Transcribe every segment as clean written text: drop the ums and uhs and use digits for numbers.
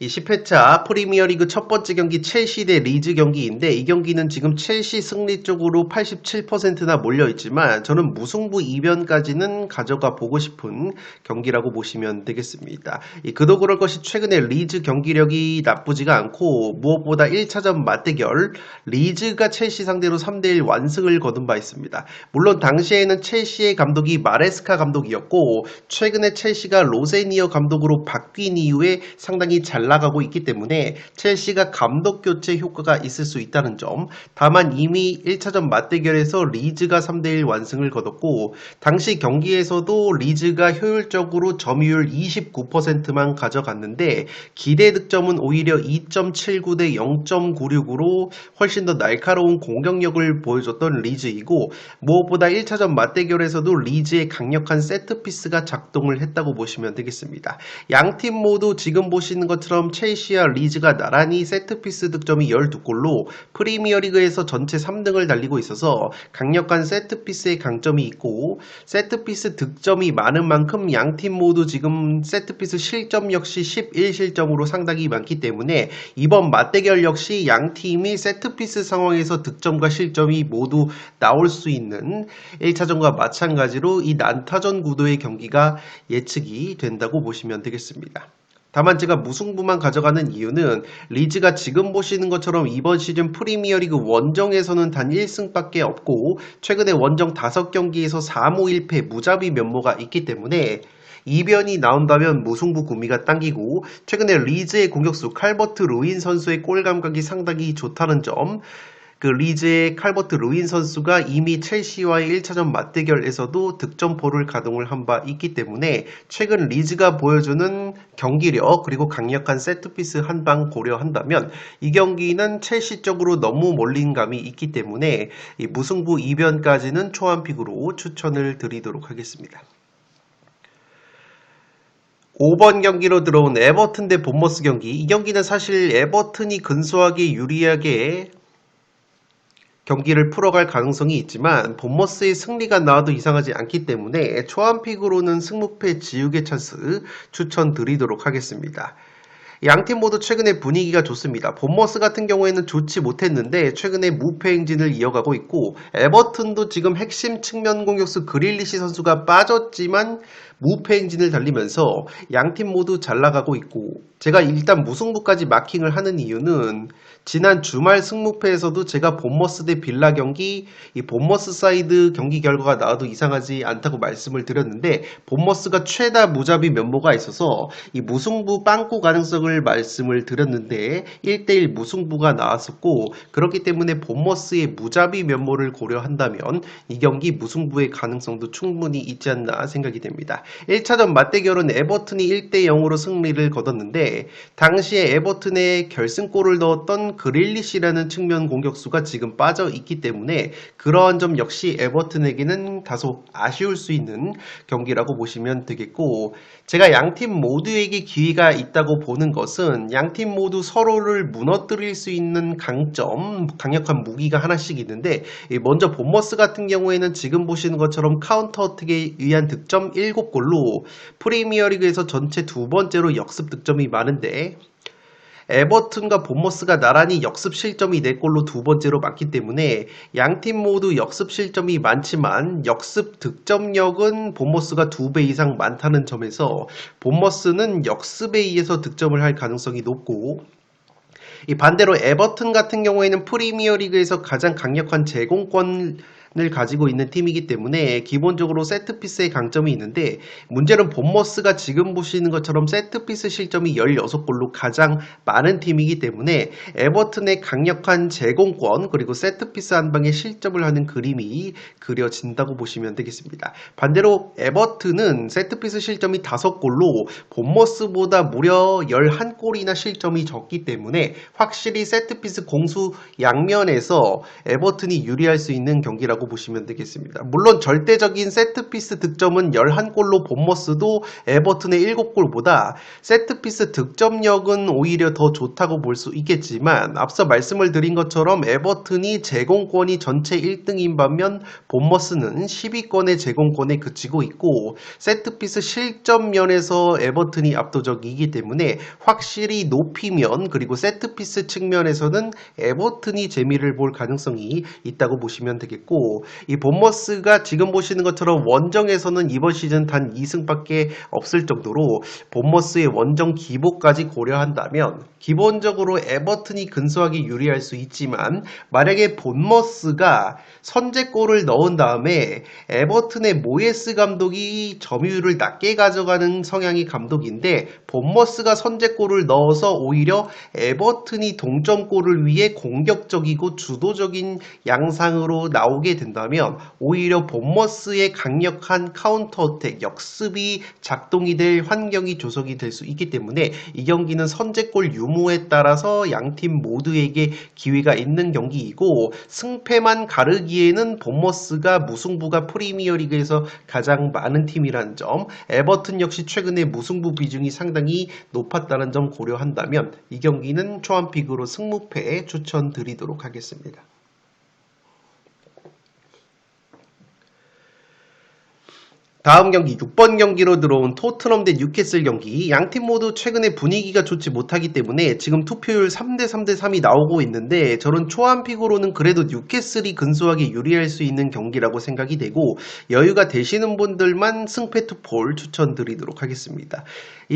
이 10회차 프리미어리그 첫 번째 경기 첼시 대 리즈 경기인데 이 경기는 지금 첼시 승리 쪽으로 87%나 몰려있지만 저는 무승부 이변까지는 가져가 보고 싶은 경기라고 보시면 되겠습니다. 그도 그럴 것이 최근에 리즈 경기력이 나쁘지가 않고 무엇보다 1차전 맞대결 리즈가 첼시 상대로 3대1 완승을 거둔 바 있습니다. 물론 당시에는 첼시의 감독이 마레스카 감독이었고 최근에 첼시가 로세니어 감독으로 바뀐 이후에 상당히 잘 나가고 있기 때문에 첼시가 감독 교체 효과가 있을 수 있다는 점. 다만 이미 1차전 맞대결에서 리즈가 3대1 완승을 거뒀고 당시 경기에서도 리즈가 효율적으로 점유율 29%만 가져갔는데 기대 득점은 오히려 2.79 대 0.96으로 훨씬 더 날카로운 공격력을 보여줬던 리즈이고 무엇보다 1차전 맞대결에서도 리즈의 강력한 세트피스가 작동을 했다고 보시면 되겠습니다. 양팀 모두 지금 보시는 것처럼 첼시와 리즈가 나란히 세트피스 득점이 12골로 프리미어리그에서 전체 3등을 달리고 있어서 강력한 세트피스의 강점이 있고 세트피스 득점이 많은 만큼 양팀 모두 지금 세트피스 실점 역시 11실점으로 상당히 많기 때문에 이번 맞대결 역시 양팀이 세트피스 상황에서 득점과 실점이 모두 나올 수 있는 1차전과 마찬가지로 이 난타전 구도의 경기가 예측이 된다고 보시면 되겠습니다. 다만 제가 무승부만 가져가는 이유는 리즈가 지금 보시는 것처럼 이번 시즌 프리미어리그 원정에서는 단 1승밖에 없고 최근에 원정 5경기에서 4무 1패 무자비 면모가 있기 때문에 이변이 나온다면 무승부 구미가 당기고 최근에 리즈의 공격수 칼버트 루인 선수의 골 감각이 상당히 좋다는 점, 리즈의 칼버트 루인 선수가 이미 첼시와의 1차전 맞대결에서도 득점포를 가동을 한 바 있기 때문에 최근 리즈가 보여주는 경기력 그리고 강력한 세트피스 한 방 고려한다면 이 경기는 첼시 쪽으로 너무 몰린 감이 있기 때문에 이 무승부 이변까지는 초안픽으로 추천을 드리도록 하겠습니다. 5번 경기로 들어온 에버튼 대 본머스 경기. 이 경기는 사실 에버튼이 근소하게 유리하게 경기를 풀어갈 가능성이 있지만 본머스의 승리가 나와도 이상하지 않기 때문에 초안픽으로는 승무패 지우개 찬스 추천드리도록 하겠습니다. 양팀 모두 최근에 분위기가 좋습니다. 본머스 같은 경우에는 좋지 못했는데 최근에 무패 행진을 이어가고 있고 에버튼도 지금 핵심 측면 공격수 그릴리시 선수가 빠졌지만 무패 행진을 달리면서 양팀 모두 잘 나가고 있고 제가 일단 무승부까지 마킹을 하는 이유는 지난 주말 승무패에서도 제가 본머스 대 빌라 경기 이 본머스 사이드 경기 결과가 나와도 이상하지 않다고 말씀을 드렸는데 본머스가 최다 무자비 면모가 있어서 이 무승부 빵꾸 가능성을 말씀을 드렸는데 1대1 무승부가 나왔었고 그렇기 때문에 본머스의 무자비 면모를 고려한다면 이 경기 무승부의 가능성도 충분히 있지 않나 생각이 됩니다. 1차전 맞대결은 에버튼이 1대0으로 승리를 거뒀는데 당시에 에버튼의 결승골을 넣었던 그릴리시라는 측면 공격수가 지금 빠져 있기 때문에 그러한 점 역시 에버튼에게는 다소 아쉬울 수 있는 경기라고 보시면 되겠고 제가 양팀 모두에게 기회가 있다고 보는 것은 양팀 모두 서로를 무너뜨릴 수 있는 강점, 강력한 무기가 하나씩 있는데 먼저 본머스 같은 경우에는 지금 보시는 것처럼 카운터 어택에 의한 득점 7골로 프리미어리그에서 전체 두 번째로 역습 득점이 많은데 에버튼과 본머스가 나란히 역습 실점이 4골로 두 번째로 많기 때문에 양팀 모두 역습 실점이 많지만 역습 득점력은 본머스가 2배 이상 많다는 점에서 본머스는 역습에 의해서 득점을 할 가능성이 높고 이 반대로 에버튼 같은 경우에는 프리미어리그에서 가장 강력한 제공권을 가지고 있는 팀이기 때문에 기본적으로 세트피스의 강점이 있는데 문제는 본머스가 지금 보시는 것처럼 세트피스 실점이 16골로 가장 많은 팀이기 때문에 에버튼의 강력한 제공권 그리고 세트피스 한 방에 실점을 하는 그림이 그려진다고 보시면 되겠습니다. 반대로 에버튼은 세트피스 실점이 5골로 본머스보다 무려 11골이나 실점이 적기 때문에 확실히 세트피스 공수 양면에서 에버튼이 유리할 수 있는 경기라고 경기라고 보시면 되겠습니다. 물론 절대적인 세트피스 득점은 11골로 본머스도 에버튼의 7골보다 세트피스 득점력은 오히려 더 좋다고 볼 수 있겠지만 앞서 말씀을 드린 것처럼 에버튼이 제공권이 전체 1등인 반면 본머스는 10위권의 제공권에 그치고 있고 세트피스 실점 면에서 에버튼이 압도적이기 때문에 확실히 높이면 그리고 세트피스 측면에서는 에버튼이 재미를 볼 가능성이 있다고 보시면 되겠고 이 본머스가 지금 보시는 것처럼 원정에서는 이번 시즌 단 2승밖에 없을 정도로 본머스의 원정 기복까지 고려한다면 기본적으로 에버튼이 근소하게 유리할 수 있지만 만약에 본머스가 선제골을 넣은 다음에 에버튼의 모예스 감독이 점유율을 낮게 가져가는 성향의 감독인데 본머스가 선제골을 넣어서 오히려 에버튼이 동점골을 위해 공격적이고 주도적인 양상으로 나오게 된다면 오히려 본머스의 강력한 카운터 어택, 역습이 작동이 될 환경이 조성이 될 수 있기 때문에 이 경기는 선제골 유무에 따라서 양팀 모두에게 기회가 있는 경기이고 승패만 가르기에는 본머스가 무승부가 프리미어리그에서 가장 많은 팀이라는 점, 에버튼 역시 최근에 무승부 비중이 상당히 높았다는 점 고려한다면 이 경기는 초안픽으로 승무패 추천드리도록 하겠습니다. 다음 경기 6번 경기로 들어온 토트넘 대 뉴캐슬 경기. 양팀 모두 최근에 분위기가 좋지 못하기 때문에 지금 투표율 3대 3대 3이 나오고 있는데 저는 초안픽으로는 그래도 뉴캐슬이 근소하게 유리할 수 있는 경기라고 생각이 되고 여유가 되시는 분들만 승패 투폴 추천드리도록 하겠습니다.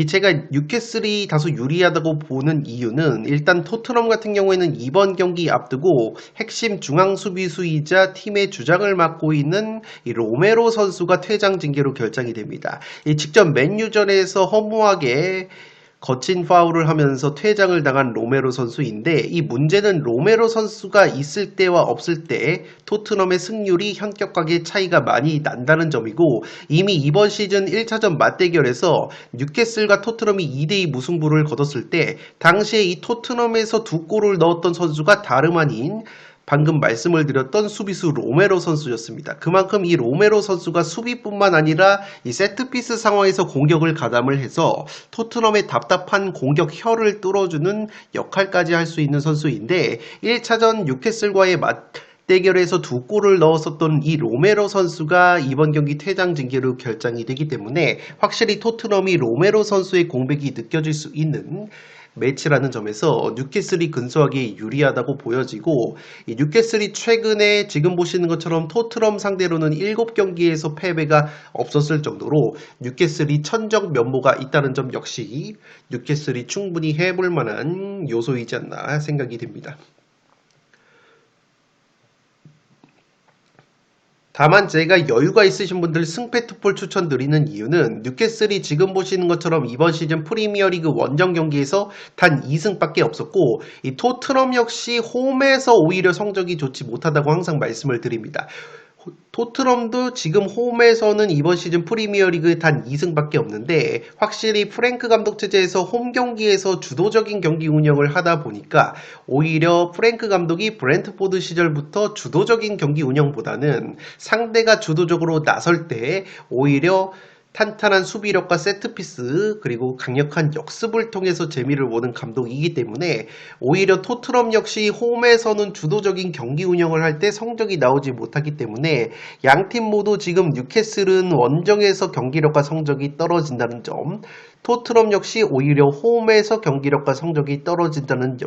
제가 뉴캐슬이 다소 유리하다고 보는 이유는 일단 토트넘 같은 경우에는 이번 경기 앞두고 핵심 중앙 수비수이자 팀의 주장을 맡고 있는 이 로메로 선수가 퇴장 징계로 결정이 됩니다. 직접 맨유전에서 허무하게 거친 파울을 하면서 퇴장을 당한 로메로 선수인데 이 문제는 로메로 선수가 있을 때와 없을 때 토트넘의 승률이 현격하게 차이가 많이 난다는 점이고 이미 이번 시즌 1차전 맞대결에서 뉴캐슬과 토트넘이 2대2 무승부를 거뒀을 때 당시에 이 토트넘에서 2골을 넣었던 선수가 다름 아닌 방금 말씀을 드렸던 수비수 로메로 선수였습니다. 그만큼 이 로메로 선수가 수비뿐만 아니라 이 세트피스 상황에서 공격을 가담을 해서 토트넘의 답답한 공격 혀를 뚫어주는 역할까지 할 수 있는 선수인데 1차전 뉴캐슬과의 대결에서 2골을 넣었었던 이 로메로 선수가 이번 경기 퇴장 징계로 결정이 되기 때문에 확실히 토트넘이 로메로 선수의 공백이 느껴질 수 있는 매치라는 점에서 뉴캐슬이 근소하게 유리하다고 보여지고 이 뉴캐슬이 최근에 지금 보시는 것처럼 토트넘 상대로는 7경기에서 패배가 없었을 정도로 뉴캐슬이 천적 면모가 있다는 점 역시 뉴캐슬이 충분히 해볼 만한 요소이지 않나 생각이 됩니다. 다만 제가 여유가 있으신 분들 승패 투폴 추천드리는 이유는 뉴캐슬이 지금 보시는 것처럼 이번 시즌 프리미어리그 원정 경기에서 단 2승밖에 없었고 이 토트넘 역시 홈에서 오히려 성적이 좋지 못하다고 항상 말씀을 드립니다. 토트넘도 지금 홈에서는 이번 시즌 프리미어리그 단 2승밖에 없는데 확실히 프랭크 감독 체제에서 홈 경기에서 주도적인 경기 운영을 하다 보니까 오히려 프랭크 감독이 브렌트포드 시절부터 주도적인 경기 운영보다는 상대가 주도적으로 나설 때 오히려 탄탄한 수비력과 세트피스 그리고 강력한 역습을 통해서 재미를 보는 감독이기 때문에 오히려 토트넘 역시 홈에서는 주도적인 경기 운영을 할 때 성적이 나오지 못하기 때문에 양팀 모두 지금 뉴캐슬은 원정에서 경기력과 성적이 떨어진다는 점, 토트넘 역시 오히려 홈에서 경기력과 성적이 떨어진다는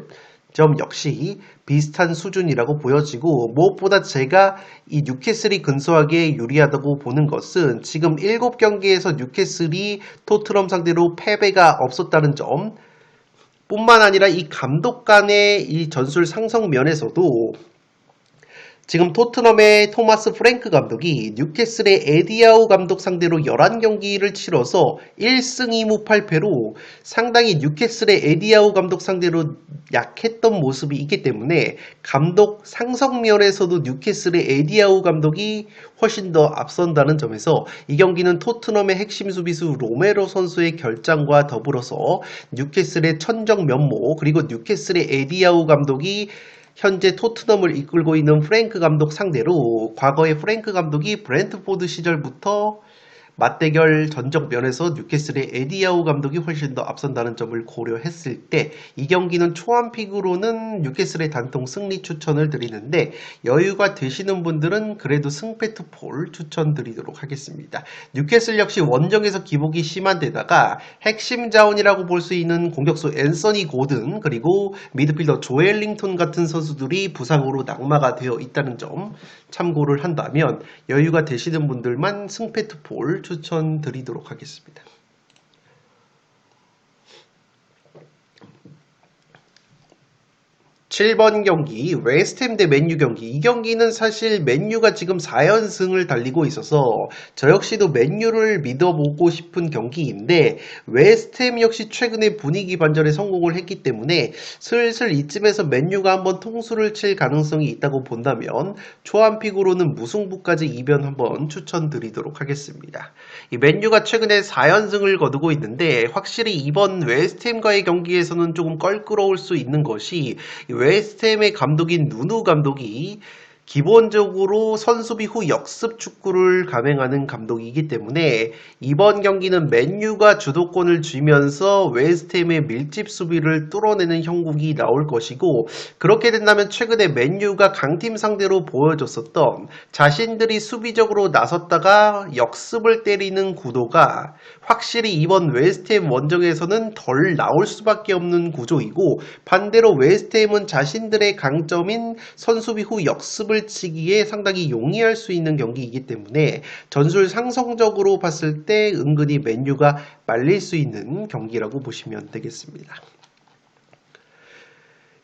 점 역시 비슷한 수준이라고 보여지고 무엇보다 제가 이 뉴캐슬이 근소하게 유리하다고 보는 것은 지금 7경기에서 뉴캐슬이 토트넘 상대로 패배가 없었다는 점 뿐만 아니라 이 감독 간의 이 전술 상성 면에서도 지금 토트넘의 토마스 프랭크 감독이 뉴캐슬의 에디아우 감독 상대로 11경기를 치러서 1승 2무 8패로 상당히 뉴캐슬의 에디아우 감독 상대로 약했던 모습이 있기 때문에 감독 상성 면에서도 뉴캐슬의 에디아우 감독이 훨씬 더 앞선다는 점에서 이 경기는 토트넘의 핵심 수비수 로메로 선수의 결장과 더불어서 뉴캐슬의 천적 면모 그리고 뉴캐슬의 에디아우 감독이 현재 토트넘을 이끌고 있는 프랭크 감독 상대로 과거에 프랭크 감독이 브렌트포드 시절부터 맞대결 전적 면에서 뉴캐슬의 에디아우 감독이 훨씬 더 앞선다는 점을 고려했을 때 이 경기는 초안픽으로는 뉴캐슬의 단통 승리 추천을 드리는데 여유가 되시는 분들은 그래도 승패투폴 추천드리도록 하겠습니다. 뉴캐슬 역시 원정에서 기복이 심한 데다가 핵심 자원이라고 볼 수 있는 공격수 앤서니 고든 그리고 미드필더 조엘링턴 같은 선수들이 부상으로 낙마가 되어 있다는 점 참고를 한다면 여유가 되시는 분들만 승패투폴 추천드리도록 하겠습니다. 7번 경기 웨스트햄 대 맨유 경기. 이 경기는 사실 맨유가 지금 4연승을 달리고 있어서 저 역시도 맨유를 믿어보고 싶은 경기인데 웨스트햄 역시 최근에 분위기 반전에 성공을 했기 때문에 슬슬 이쯤에서 맨유가 한번 통수를 칠 가능성이 있다고 본다면 초안픽으로는 무승부까지 이변 한번 추천드리도록 하겠습니다. 이 맨유가 최근에 4연승을 거두고 있는데 확실히 이번 웨스트햄과의 경기에서는 조금 껄끄러울 수 있는 것이 웨스트햄의 감독인 누누 감독이 기본적으로 선수비 후 역습 축구를 감행하는 감독이기 때문에 이번 경기는 맨유가 주도권을 쥐면서 웨스트햄의 밀집 수비를 뚫어내는 형국이 나올 것이고 그렇게 된다면 최근에 맨유가 강팀 상대로 보여줬었던 자신들이 수비적으로 나섰다가 역습을 때리는 구도가 확실히 이번 웨스트햄 원정에서는 덜 나올 수밖에 없는 구조이고 반대로 웨스트햄은 자신들의 강점인 선수비 후 역습을 치기에 상당히 용이할 수 있는 경기이기 때문에 전술 상성적으로 봤을 때 은근히 맨유가 말릴 수 있는 경기라고 보시면 되겠습니다.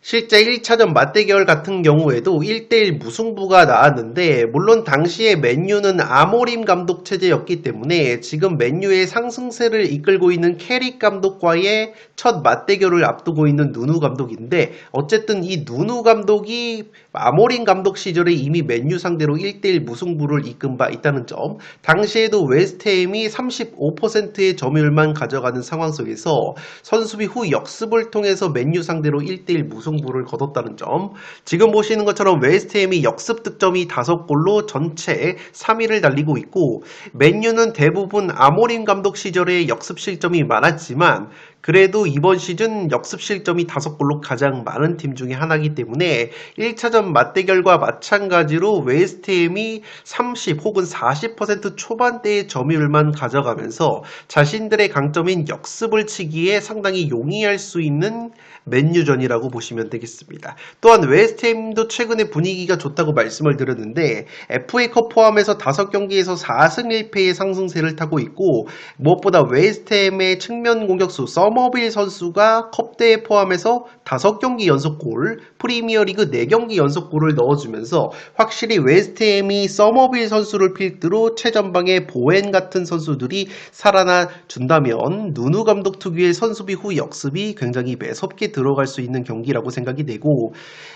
실제 1차전 맞대결 같은 경우에도 1대1 무승부가 나왔는데 물론 당시에 맨유는 아모림 감독 체제였기 때문에 지금 맨유의 상승세를 이끌고 있는 캐릭 감독과의 첫 맞대결을 앞두고 있는 누누 감독인데 어쨌든 이 누누 감독이 아모림 감독 시절에 이미 맨유 상대로 1대1 무승부를 이끈 바 있다는 점 당시에도 웨스트햄이 35%의 점유율만 가져가는 상황 속에서 선수비 후 역습을 통해서 맨유 상대로 1대1 무승부를 거뒀다는 점 지금 보시는 것처럼 웨스트햄이 역습 득점이 5골로 전체 3위를 달리고 있고 맨유는 대부분 아모림 감독 시절에 역습 실점이 많았지만 그래도 이번 시즌 역습 실점이 5골로 가장 많은 팀 중에 하나이기 때문에 1차전 맞대결과 마찬가지로 웨스트햄이 30 혹은 40% 초반대의 점유율만 가져가면서 자신들의 강점인 역습을 치기에 상당히 용이할 수 있는 맨유전이라고 보시면 되겠습니다. 또한 웨스트햄도 최근에 분위기가 좋다고 말씀을 드렸는데 FA컵 포함해서 5경기에서 4승 1패의 상승세를 타고 있고 무엇보다 웨스트햄의 측면 공격수 서머빌 선수가 컵대회 포함해서 5경기 연속골, 프리미어리그 4경기 연속골을 넣어주면서 확실히 웨스트햄이 서머빌 선수를 필두로 최전방에 보엔 같은 선수들이 살아나 준다면 누누 감독 특유의 선수비 후 역습이 굉장히 매섭게 들어갈 수 있는 경기라고 생각이 되고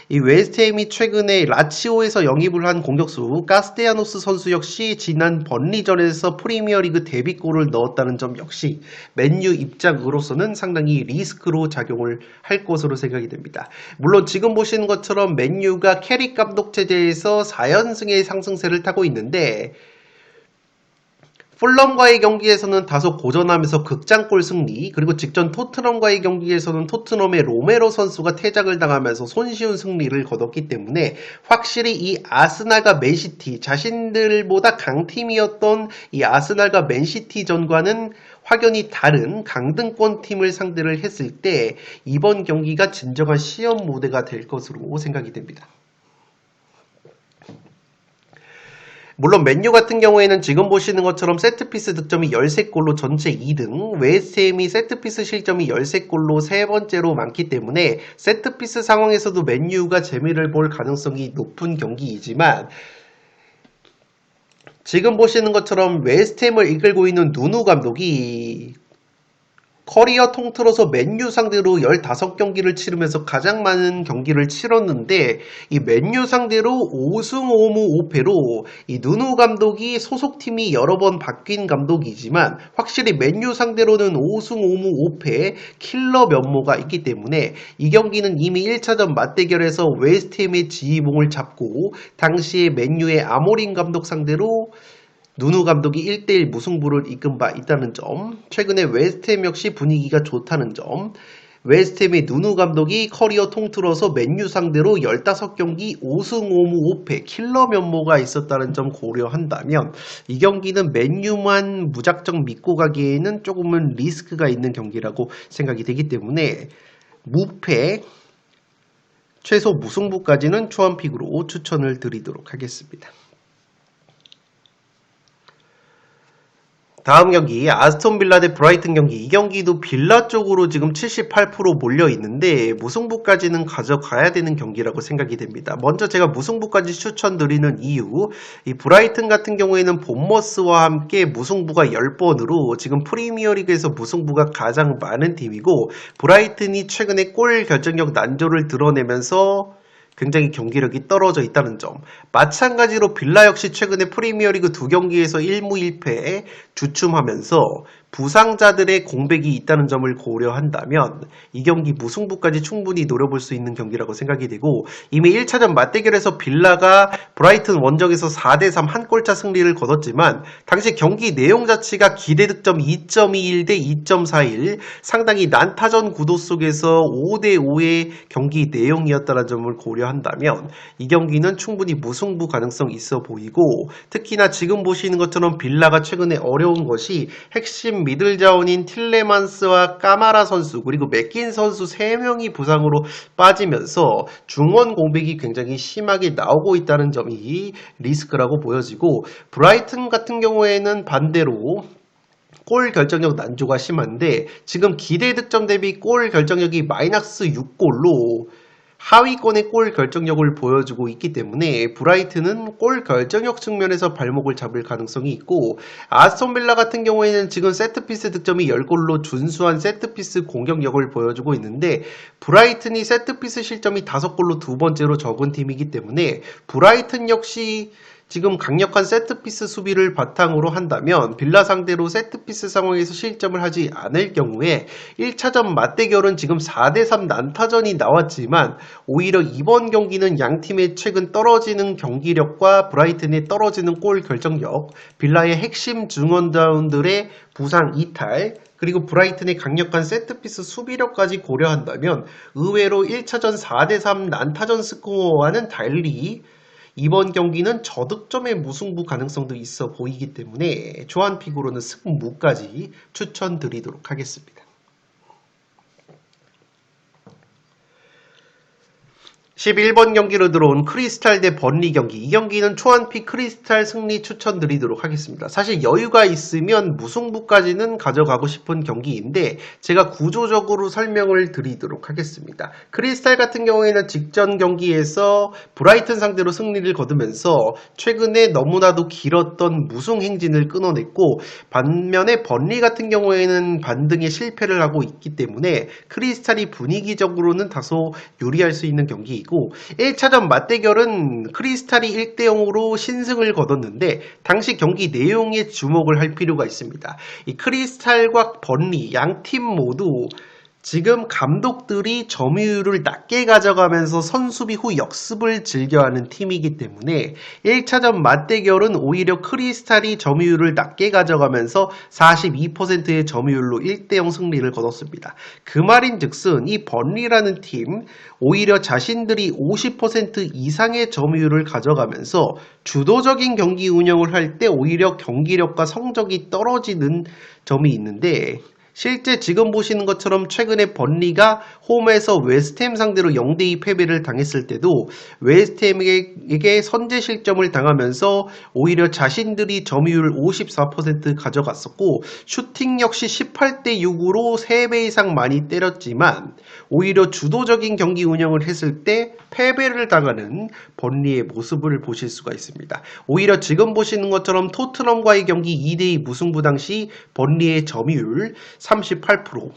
이 웨스트햄이 최근에 라치오에서 영입을 한 공격수 카스테야노스 선수 역시 지난 번리전에서 프리미어리그 데뷔골을 넣었다는 점 역시 맨유 입장으로서는 상당히 리스크로 작용을 할 것으로 생각이 됩니다. 물론 지금 보시는 것처럼 맨유가 캐릭 감독 체제에서 4연승의 상승세를 타고 있는데 풀럼과의 경기에서는 다소 고전하면서 극장골 승리 그리고 직전 토트넘과의 경기에서는 토트넘의 로메로 선수가 퇴장을 당하면서 손쉬운 승리를 거뒀기 때문에 확실히 이 아스날과 맨시티 자신들보다 강팀이었던 이 아스날과 맨시티전과는 확연히 다른 강등권 팀을 상대를 했을 때 이번 경기가 진정한 시험 무대가 될 것으로 생각이 됩니다. 물론 맨유 같은 경우에는 지금 보시는 것처럼 세트피스 득점이 13골로 전체 2등, 웨스트햄이 세트피스 실점이 13골로 세 번째로 많기 때문에 세트피스 상황에서도 맨유가 재미를 볼 가능성이 높은 경기이지만 지금 보시는 것처럼 웨스트햄을 이끌고 있는 누누 감독이 커리어 통틀어서 맨유 상대로 15경기를 치르면서 가장 많은 경기를 치렀는데 이 맨유 상대로 5승 5무 5패로 이 누누 감독이 소속팀이 여러 번 바뀐 감독이지만 확실히 맨유 상대로는 5승 5무 5패 킬러 면모가 있기 때문에 이 경기는 이미 1차전 맞대결에서 웨스트햄의 지휘봉을 잡고 당시에 맨유의 아모린 감독 상대로 누누 감독이 1대1 무승부를 이끈 바 있다는 점, 최근에 웨스트햄 역시 분위기가 좋다는 점, 웨스트햄의 누누 감독이 커리어 통틀어서 맨유 상대로 15경기 5승 5무 5패 킬러 면모가 있었다는 점 고려한다면 이 경기는 맨유만 무작정 믿고 가기에는 조금은 리스크가 있는 경기라고 생각이 되기 때문에 무패, 최소 무승부까지는 초안픽으로 추천을 드리도록 하겠습니다. 다음 경기 아스톤 빌라 대 브라이튼 경기. 이 경기도 빌라 쪽으로 지금 78% 몰려 있는데 무승부까지는 가져가야 되는 경기라고 생각이 됩니다. 먼저 제가 무승부까지 추천드리는 이유, 이 브라이튼 같은 경우에는 본머스와 함께 무승부가 10번으로 지금 프리미어리그에서 무승부가 가장 많은 팀이고 브라이튼이 최근에 골 결정력 난조를 드러내면서 굉장히 경기력이 떨어져 있다는 점. 마찬가지로 빌라 역시 최근에 프리미어리그 2경기에서 1무 1패에 주춤하면서 부상자들의 공백이 있다는 점을 고려한다면 이 경기 무승부까지 충분히 노려볼 수 있는 경기라고 생각이 되고 이미 1차전 맞대결에서 빌라가 브라이튼 원정에서 4대3 한 골차 승리를 거뒀지만 당시 경기 내용 자체가 기대 득점 2.21 대 2.41 상당히 난타전 구도 속에서 5대5의 경기 내용이었다는 점을 고려한다면 이 경기는 충분히 무승부 가능성이 있어 보이고 특히나 지금 보시는 것처럼 빌라가 최근에 어려운 것이 핵심 미들 자원인 틸레만스와 까마라 선수 그리고 맥긴 선수 3명이 부상으로 빠지면서 중원 공백이 굉장히 심하게 나오고 있다는 점이 리스크라고 보여지고 브라이튼 같은 경우에는 반대로 골 결정력 난조가 심한데 지금 기대 득점 대비 골 결정력이 마이너스 6골로 하위권의 골 결정력을 보여주고 있기 때문에 브라이튼은 골 결정력 측면에서 발목을 잡을 가능성이 있고 아스톤 빌라 같은 경우에는 지금 세트피스 득점이 10골로 준수한 세트피스 공격력을 보여주고 있는데 브라이튼이 세트피스 실점이 5골로 두 번째로 적은 팀이기 때문에 브라이튼 역시 지금 강력한 세트피스 수비를 바탕으로 한다면 빌라 상대로 세트피스 상황에서 실점을 하지 않을 경우에 1차전 맞대결은 지금 4대3 난타전이 나왔지만 오히려 이번 경기는 양팀의 최근 떨어지는 경기력과 브라이튼의 떨어지는 골 결정력, 빌라의 핵심 중원자원들의 부상 이탈, 그리고 브라이튼의 강력한 세트피스 수비력까지 고려한다면 의외로 1차전 4대3 난타전 스코어와는 달리 이번 경기는 저득점의 무승부 가능성도 있어 보이기 때문에 조한픽으로는 승무까지 추천드리도록 하겠습니다. 11번 경기로 들어온 크리스탈 대 번리 경기. 이 경기는 초안픽 크리스탈 승리 추천드리도록 하겠습니다. 사실 여유가 있으면 무승부까지는 가져가고 싶은 경기인데 제가 구조적으로 설명을 드리도록 하겠습니다. 크리스탈 같은 경우에는 직전 경기에서 브라이튼 상대로 승리를 거두면서 최근에 너무나도 길었던 무승 행진을 끊어냈고 반면에 번리 같은 경우에는 반등에 실패를 하고 있기 때문에 크리스탈이 분위기적으로는 다소 유리할 수 있는 경기이고 1차전 맞대결은 크리스탈이 1대0으로 신승을 거뒀는데 당시 경기 내용에 주목을 할 필요가 있습니다. 이 크리스탈과 번리 양팀 모두 지금 감독들이 점유율을 낮게 가져가면서 선수비 후 역습을 즐겨하는 팀이기 때문에 1차전 맞대결은 오히려 크리스탈이 점유율을 낮게 가져가면서 42%의 점유율로 1대0 승리를 거뒀습니다. 그 말인즉슨 이 번리라는 팀 오히려 자신들이 50% 이상의 점유율을 가져가면서 주도적인 경기 운영을 할 때 오히려 경기력과 성적이 떨어지는 점이 있는데 실제 지금 보시는 것처럼 최근에 번리가 홈에서 웨스트햄 상대로 0대2 패배를 당했을 때도 웨스트햄에게 선제 실점을 당하면서 오히려 자신들이 점유율 54% 가져갔었고 슈팅 역시 18대6으로 3배 이상 많이 때렸지만 오히려 주도적인 경기 운영을 했을 때 패배를 당하는 번리의 모습을 보실 수가 있습니다. 오히려 지금 보시는 것처럼 토트넘과의 경기 2대2 무승부 당시 번리의 점유율 38%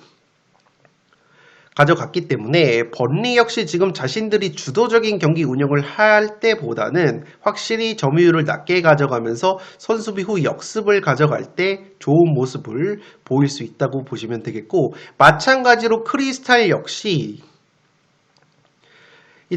가져갔기 때문에 번리 역시 지금 자신들이 주도적인 경기 운영을 할 때보다는 확실히 점유율을 낮게 가져가면서 선수비 후 역습을 가져갈 때 좋은 모습을 보일 수 있다고 보시면 되겠고, 마찬가지로 크리스탈 역시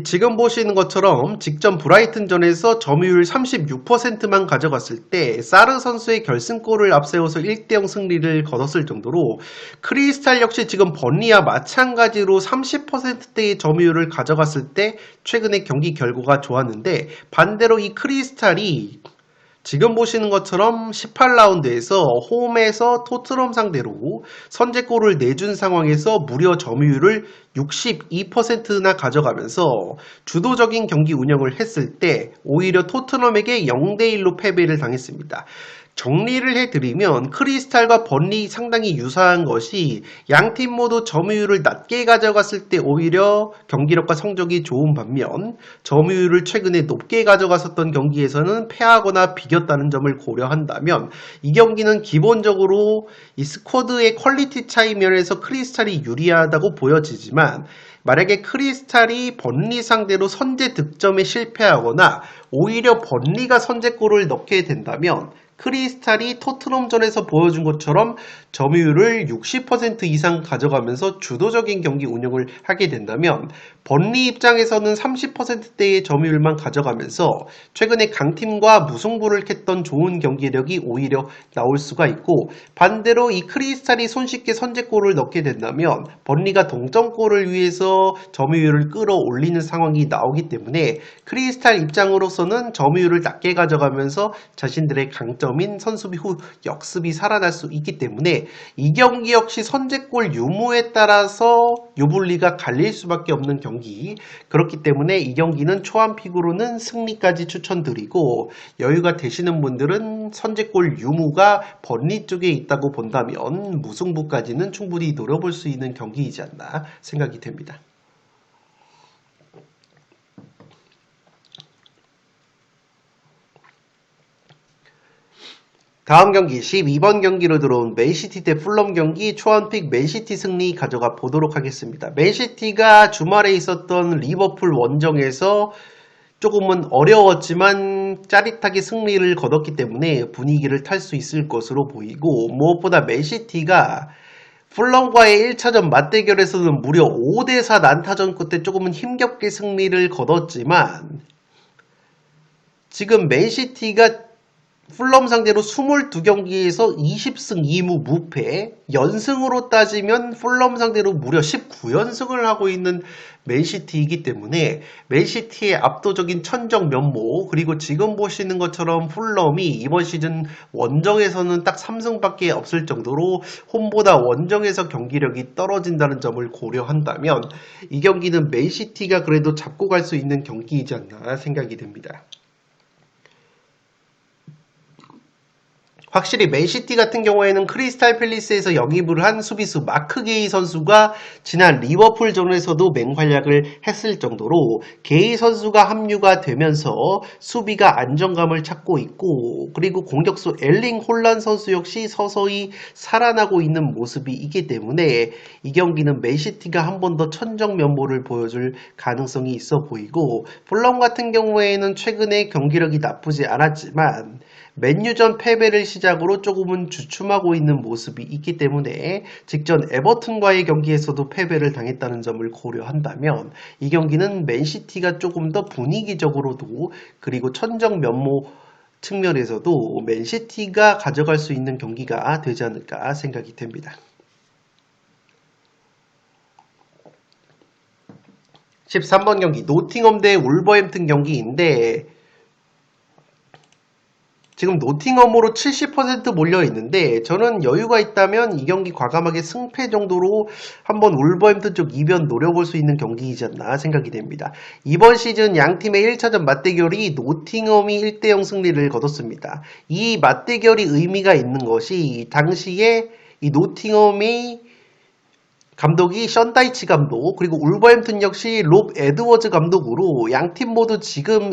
지금 보시는 것처럼 직전 브라이튼전에서 점유율 36%만 가져갔을 때 사르 선수의 결승골을 앞세워서 1대0 승리를 거뒀을 정도로 크리스탈 역시 지금 번리와 마찬가지로 30%대의 점유율을 가져갔을 때 최근의 경기 결과가 좋았는데, 반대로 이 크리스탈이 지금 보시는 것처럼 18라운드에서 홈에서 토트넘 상대로 선제골을 내준 상황에서 무려 점유율을 62%나 가져가면서 주도적인 경기 운영을 했을 때 오히려 토트넘에게 0대1로 패배를 당했습니다. 정리를 해드리면 크리스탈과 번리 상당히 유사한 것이 양팀 모두 점유율을 낮게 가져갔을 때 오히려 경기력과 성적이 좋은 반면, 점유율을 최근에 높게 가져갔었던 경기에서는 패하거나 비겼다는 점을 고려한다면 이 경기는 기본적으로 이 스쿼드의 퀄리티 차이 면에서 크리스탈이 유리하다고 보여지지만, 만약에 크리스탈이 번리 상대로 선제 득점에 실패하거나 오히려 번리가 선제골을 넣게 된다면 크리스탈이 토트넘전에서 보여준 것처럼 점유율을 60% 이상 가져가면서 주도적인 경기 운영을 하게 된다면, 번리 입장에서는 30%대의 점유율만 가져가면서 최근에 강팀과 무승부를 캤던 좋은 경기력이 오히려 나올 수가 있고, 반대로 이 크리스탈이 손쉽게 선제골을 넣게 된다면 번리가 동점골을 위해서 점유율을 끌어올리는 상황이 나오기 때문에 크리스탈 입장으로서는 점유율을 낮게 가져가면서 자신들의 강점인 선수비 후 역습이 살아날 수 있기 때문에 이 경기 역시 선제골 유무에 따라서 유불리가 갈릴 수밖에 없는 경기, 그렇기 때문에 이 경기는 초안픽으로는 승리까지 추천드리고, 여유가 되시는 분들은 선제골 유무가 번리 쪽에 있다고 본다면 무승부까지는 충분히 노려볼 수 있는 경기이지 않나 생각이 됩니다. 다음 경기 12번 경기로 들어온 맨시티 대 풀럼 경기, 초안픽 맨시티 승리 가져가 보도록 하겠습니다. 맨시티가 주말에 있었던 리버풀 원정에서 조금은 어려웠지만 짜릿하게 승리를 거뒀기 때문에 분위기를 탈 수 있을 것으로 보이고, 무엇보다 맨시티가 풀럼과의 1차전 맞대결에서는 무려 5대4 난타전 끝에 조금은 힘겹게 승리를 거뒀지만, 지금 맨시티가 풀럼 상대로 22경기에서 20승 2무 무패, 연승으로 따지면 풀럼 상대로 무려 19연승을 하고 있는 맨시티이기 때문에 맨시티의 압도적인 천정 면모, 그리고 지금 보시는 것처럼 풀럼이 이번 시즌 원정에서는 딱 3승밖에 없을 정도로 홈보다 원정에서 경기력이 떨어진다는 점을 고려한다면 이 경기는 맨시티가 그래도 잡고 갈 수 있는 경기이지 않나 생각이 됩니다. 확실히 맨시티 같은 경우에는 크리스탈 팰리스에서 영입을 한 수비수 마크 게이 선수가 지난 리버풀전에서도 맹활약을 했을 정도로 게이 선수가 합류가 되면서 수비가 안정감을 찾고 있고, 그리고 공격수 엘링 홀란 선수 역시 서서히 살아나고 있는 모습이 있기 때문에 이 경기는 맨시티가 한 번 더 천정 면모를 보여줄 가능성이 있어 보이고, 풀럼 같은 경우에는 최근에 경기력이 나쁘지 않았지만 맨유전 패배를 시작으로 조금은 주춤하고 있는 모습이 있기 때문에 직전 에버튼과의 경기에서도 패배를 당했다는 점을 고려한다면 이 경기는 맨시티가 조금 더 분위기적으로도 그리고 천정 면모 측면에서도 맨시티가 가져갈 수 있는 경기가 되지 않을까 생각이 됩니다. 13번 경기 노팅엄 대 울버햄튼 경기인데, 지금 노팅엄으로 70% 몰려있는데 저는 여유가 있다면 이 경기 과감하게 승패 정도로 한번 울버햄튼 쪽 이변 노려볼 수 있는 경기이지 않나 생각이 됩니다. 이번 시즌 양팀의 1차전 맞대결이 노팅엄이 1대0 승리를 거뒀습니다. 이 맞대결이 의미가 있는 것이 당시에 이 노팅엄이 감독이 션 다이치 감독, 그리고 울버햄튼 역시 롭 에드워즈 감독으로 양 팀 모두 지금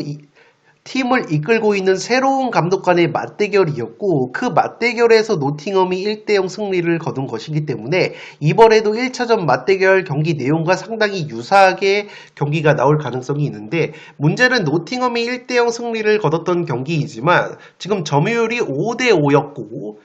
팀을 이끌고 있는 새로운 감독 간의 맞대결이었고, 그 맞대결에서 노팅엄이 1대0 승리를 거둔 것이기 때문에 이번에도 1차전 맞대결 경기 내용과 상당히 유사하게 경기가 나올 가능성이 있는데, 문제는 노팅엄이 1대0 승리를 거뒀던 경기이지만 지금 점유율이 5대5였고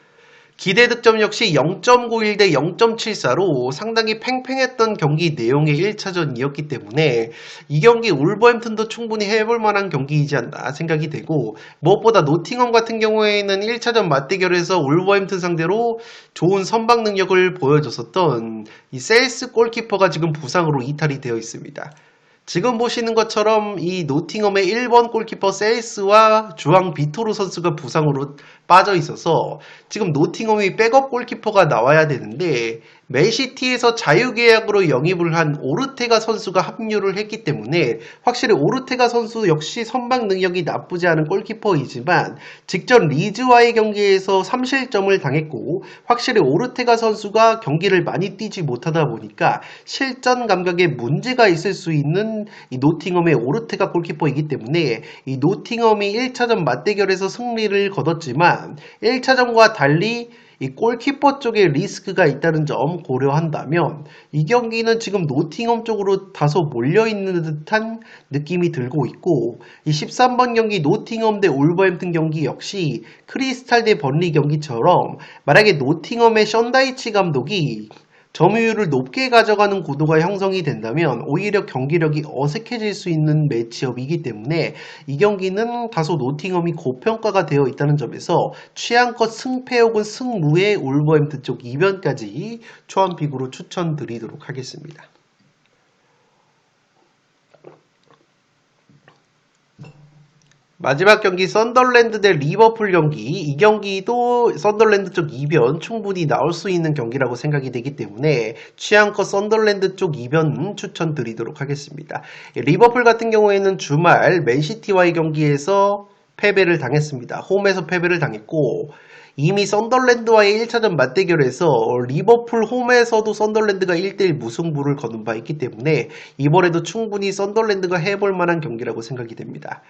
기대 득점 역시 0.91 대 0.74로 상당히 팽팽했던 경기 내용의 1차전이었기 때문에 이 경기 울버햄튼도 충분히 해볼 만한 경기이지 않나 생각이 되고, 무엇보다 노팅엄 같은 경우에는 1차전 맞대결에서 울버햄튼 상대로 좋은 선방 능력을 보여줬었던 이 셀스 골키퍼가 지금 부상으로 이탈이 되어 있습니다. 지금 보시는 것처럼 이 노팅엄의 1번 골키퍼 셀스와 주앙 비토르 선수가 부상으로 빠져 있어서 지금 노팅엄이 백업 골키퍼가 나와야 되는데, 맨시티에서 자유계약으로 영입을 한 오르테가 선수가 합류를 했기 때문에 확실히 오르테가 선수 역시 선방 능력이 나쁘지 않은 골키퍼이지만 직전 리즈와의 경기에서 3실점을 당했고, 확실히 오르테가 선수가 경기를 많이 뛰지 못하다 보니까 실전 감각에 문제가 있을 수 있는 이 노팅엄의 오르테가 골키퍼이기 때문에 이 노팅엄이 1차전 맞대결에서 승리를 거뒀지만 1차전과 달리 이 골키퍼 쪽에 리스크가 있다는 점 고려한다면 이 경기는 지금 노팅엄 쪽으로 다소 몰려있는 듯한 느낌이 들고 있고, 이 13번 경기 노팅엄 대 울버햄튼 경기 역시 크리스탈 대 번리 경기처럼 만약에 노팅엄의 션 다이치 감독이 점유율을 높게 가져가는 구도가 형성이 된다면 오히려 경기력이 어색해질 수 있는 매치업이기 때문에 이 경기는 다소 노팅엄이 고평가가 되어 있다는 점에서 취향껏 승패 혹은 승무의 울버햄튼 쪽 이변까지 초안픽으로 추천드리도록 하겠습니다. 마지막 경기 썬더랜드 대 리버풀 경기, 이 경기도 썬더랜드 쪽 이변 충분히 나올 수 있는 경기라고 생각이 되기 때문에 취향껏 썬더랜드 쪽 이변 추천드리도록 하겠습니다. 리버풀 같은 경우에는 주말 맨시티와의 경기에서 패배를 당했습니다. 홈에서 패배를 당했고, 이미 썬더랜드와의 1차전 맞대결에서 리버풀 홈에서도 썬더랜드가 1대1 무승부를 거둔 바 있기 때문에 이번에도 충분히 썬더랜드가 해볼 만한 경기라고 생각이 됩니다.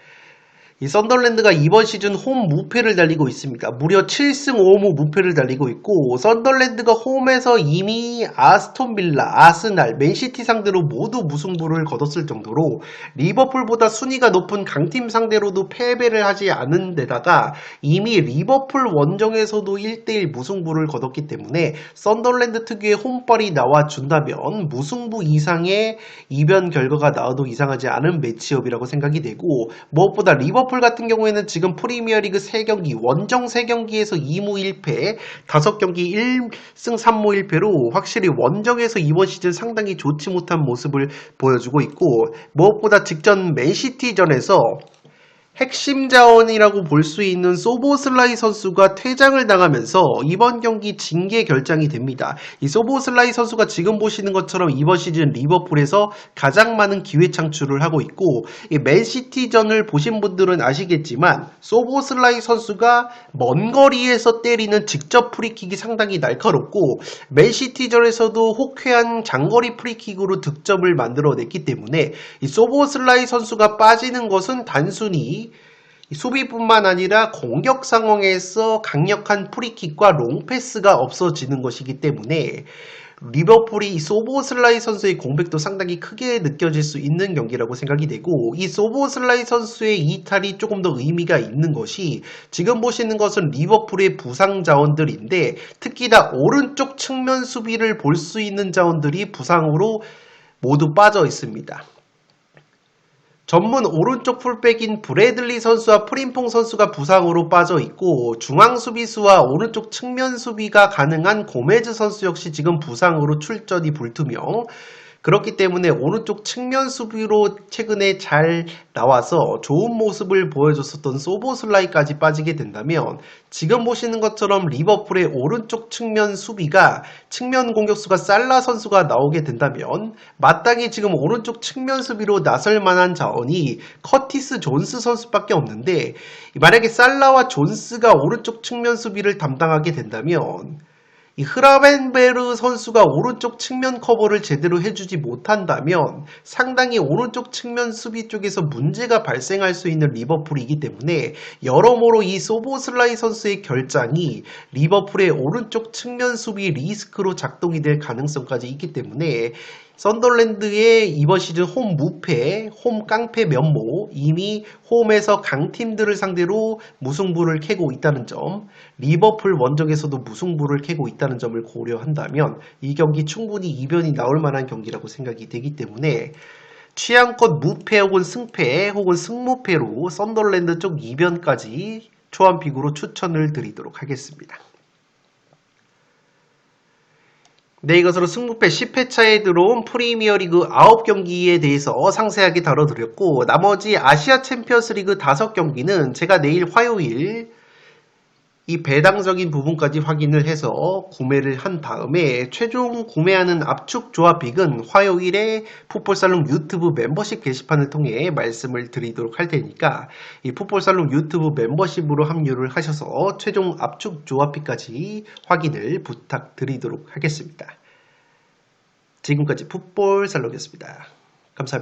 이 썬더랜드가 이번 시즌 홈 무패를 달리고 있습니다. 무려 7승 5무 무패를 달리고 있고, 썬더랜드가 홈에서 이미 아스톤 빌라, 아스날, 맨시티 상대로 모두 무승부를 거뒀을 정도로 리버풀보다 순위가 높은 강팀 상대로도 패배를 하지 않은 데다가 이미 리버풀 원정에서도 1대1 무승부를 거뒀기 때문에 썬더랜드 특유의 홈빨이 나와준다면 무승부 이상의 이변 결과가 나와도 이상하지 않은 매치업이라고 생각이 되고, 무엇보다 리버풀 같은 경우에는 지금 프리미어리그 3경기, 원정 3경기에서 2무 1패, 5경기 1승 3무 1패로 확실히 원정에서 이번 시즌 상당히 좋지 못한 모습을 보여주고 있고, 무엇보다 직전 맨시티전에서 핵심 자원이라고 볼 수 있는 소보슬라이 선수가 퇴장을 당하면서 이번 경기 징계 결장이 됩니다. 이 소보슬라이 선수가 지금 보시는 것처럼 이번 시즌 리버풀에서 가장 많은 기회 창출을 하고 있고, 이 맨시티전을 보신 분들은 아시겠지만 소보슬라이 선수가 먼 거리에서 때리는 직접 프리킥이 상당히 날카롭고, 맨시티전에서도 호쾌한 장거리 프리킥으로 득점을 만들어냈기 때문에 이 소보슬라이 선수가 빠지는 것은 단순히 수비뿐만 아니라 공격 상황에서 강력한 프리킥과 롱패스가 없어지는 것이기 때문에 리버풀이 소보슬라이 선수의 공백도 상당히 크게 느껴질 수 있는 경기라고 생각이 되고, 이 소보슬라이 선수의 이탈이 조금 더 의미가 있는 것이 지금 보시는 것은 리버풀의 부상 자원들인데, 특히나 오른쪽 측면 수비를 볼 수 있는 자원들이 부상으로 모두 빠져 있습니다. 전문 오른쪽 풀백인 브래들리 선수와 프림퐁 선수가 부상으로 빠져 있고, 중앙 수비수와 오른쪽 측면 수비가 가능한 고메즈 선수 역시 지금 부상으로 출전이 불투명. 그렇기 때문에 오른쪽 측면 수비로 최근에 잘 나와서 좋은 모습을 보여줬었던 소보슬라이까지 빠지게 된다면, 지금 보시는 것처럼 리버풀의 오른쪽 측면 수비가 측면 공격수가 살라 선수가 나오게 된다면 마땅히 지금 오른쪽 측면 수비로 나설 만한 자원이 커티스 존스 선수밖에 없는데, 만약에 살라와 존스가 오른쪽 측면 수비를 담당하게 된다면 이 흐라벤베르 선수가 오른쪽 측면 커버를 제대로 해주지 못한다면 상당히 오른쪽 측면 수비 쪽에서 문제가 발생할 수 있는 리버풀이기 때문에 여러모로 이 소보슬라이 선수의 결장이 리버풀의 오른쪽 측면 수비 리스크로 작동이 될 가능성까지 있기 때문에 썬더랜드의 이번 시즌 홈 무패, 홈 깡패 면모, 이미 홈에서 강팀들을 상대로 무승부를 캐고 있다는 점, 리버풀 원정에서도 무승부를 캐고 있다는 점을 고려한다면 이 경기 충분히 이변이 나올 만한 경기라고 생각이 되기 때문에 취향껏 무패 혹은 승패 혹은 승무패로 썬더랜드 쪽 이변까지 초안픽으로 추천을 드리도록 하겠습니다. 네, 이것으로 승부패 10회차에 들어온 프리미어리그 9경기에 대해서 상세하게 다뤄드렸고 나머지 아시아 챔피언스리그 5경기는 제가 내일 화요일 이 배당적인 부분까지 확인을 해서 구매를 한 다음에 최종 구매하는 압축 조합픽은 화요일에 풋볼살롱 유튜브 멤버십 게시판을 통해 말씀을 드리도록 할 테니까 이 풋볼살롱 유튜브 멤버십으로 합류를 하셔서 최종 압축 조합픽까지 확인을 부탁드리도록 하겠습니다. 지금까지 풋볼살롱이었습니다. 감사합니다.